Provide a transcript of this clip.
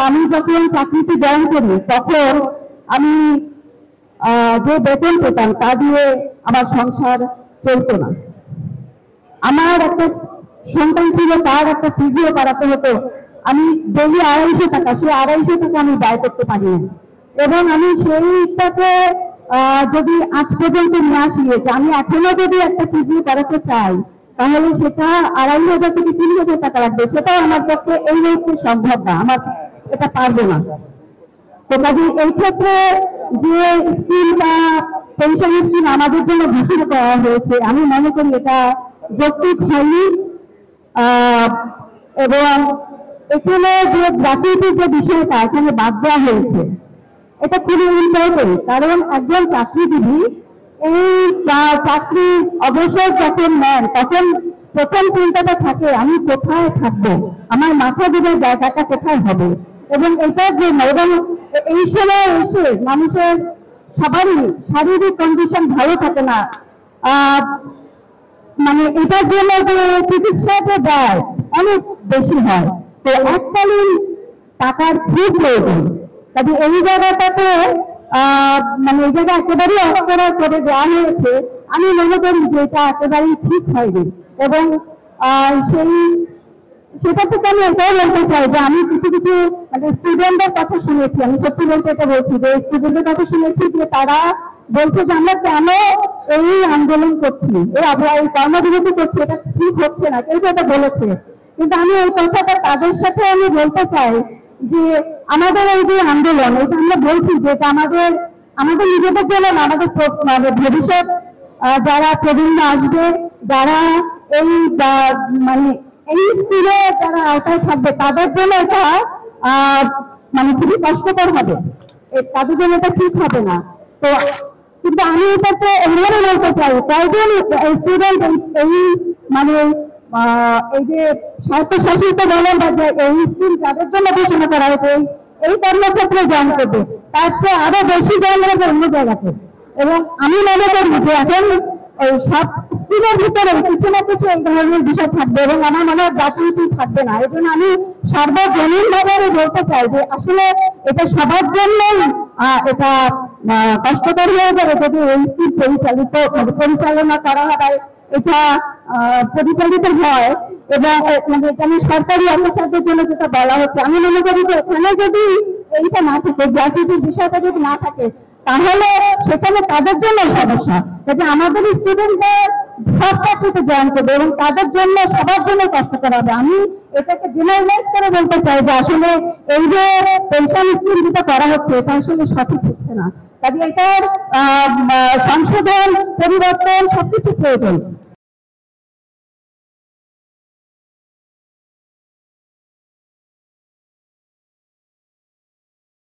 আমি যখন চাকরিতে জয়েন করি তখন আমি যে বেতন পেতাম তা দিয়ে আমার সংসার চলতো না। আমার একটা সন্তান ছিল, তার একটা ফিজিও করাতে হতো। আমি ডেলি 250 টাকা, সেই 250 টাকা আমি ব্যয় করতে পারি না। এবং আমি সেইটাকে যদি আজ পর্যন্ত নিয়ে আসি, আমি এখনো যদি একটা ফিজিও করাতে চাই তাহলে সেটা 2500 থেকে 3000 টাকা লাগবে। সেটাও আমার পক্ষে এই মুহূর্তে সম্ভব না, আমার এটা পারবো না। তো কাজে এই ক্ষেত্রে যে স্কিম বা পেনশন স্কিম আমাদের জন্য ঘোষণা করা হয়েছে, আমি মনে করি এটা যৌক্তিক হয়নি। এবং এখানে যে গ্র্যাচুইটির যে বিষয়টা এখানে বাদ দেওয়া হয়েছে, এটা খুবই ইম্পর্টেন্ট। কারণ একজন চাকরিজীবী এই চাকরি অবসর যখন নেন তখন প্রথম চিন্তাটা থাকে আমি কোথায় থাকবো, আমার মাথা বোঝার জায়গাটা কোথায় হবে। এবং এটার জন্য এবং এই সময় এসে মানুষের সবারই শারীরিক কন্ডিশন ভালো থাকে না, মানে এটার জন্য যে চিকিৎসাটা ব্যয় অনেক বেশি হয়। তো এককালীন টাকার খুব প্রয়োজন। কাজে এই জায়গাটাতে মানে এই জায়গা একেবারেই অস্কার করে দেওয়া হয়েছে, আমি মনে করি যে এটা একেবারেই ঠিক হয়নি। এবং সেটা থেকে আমি এটাও বলতে চাই যে আমি কিছু কিছু মানে স্টুডেন্টদের কথা শুনেছি, আমি সত্যি বলতে এটা বলছি যে স্টুডেন্টদের কথা শুনেছি যে তারা বলছে যে আমরা কেন এই আন্দোলন করছি, এই কর্মবিরতি করছি, এটা ঠিক হচ্ছে না, কেউ এটা বলেছে। কিন্তু আমি এই কথাটা তাদের সাথে আমি বলতে চাই যে আমাদের এই যে আন্দোলন, এটা আমরা বলছি যে এটা আমাদের নিজেদের জন্য না, আমাদের ভবিষ্যৎ যারা প্রবীণ আসবে, যারা এই মানে এই স্কুলে যারা আওতায় থাকবে তাদের জন্য এটা মানে খুবই কষ্টকর হবে, তাদের জন্য এটা ঠিক হবে না। তো কিন্তু আমি এটাতে এভাবে বলতে চাই, কয়েকজন স্টুডেন্ট এই মানে এই যে স্বায়ত্তশাসিত বলেন বা যে এই স্কিম যাদের জন্য ঘোষণা করা হয়েছে এই কর্মক্ষেত্রে জয়েন করবে, তার চেয়ে আরো বেশি জয়েন করবে অন্য জায়গাতে। এবং আমি মনে করি যে এখন এই সব স্কিমের ভিতরে কিছু না কিছু এই ধরনের বিষয় থাকবে এবং আমার মনে হয় গ্র্যাচুইটি থাকবে না। এই জন্য আমি সার্বজনীন ভাবে বলতে চাই যে আসলে এটা সবার জন্যই এটা কষ্টকর হয়ে যাবে যদি এই স্কিম পরিচালনা করা হয়, এটা পরিচালিত হয়। এবং মানে যেমন সরকারি অফিসারদের জন্য যেটা বলা হচ্ছে, আমি মনে করি যে ওখানে যদি এইটা না থাকে, গ্র্যাচুইটির বিষয়টা যদি না থাকে তাহলে সেখানে তাদের জন্য সমস্যা। যাতে আমাদের স্টুডেন্টদের সব চাকরিতে জয়েন করবে এবং তাদের জন্য সবার জন্য কষ্ট করা হবে। আমি এটাকে জেনারেলাইজ করে বলতে চাই যে আসলে এই যে পেনশন স্কিম যেটা করা হচ্ছে এটা আসলে সঠিক হচ্ছে না। কাজে এটার সংশোধন, পরিবর্তন সবকিছু প্রয়োজন।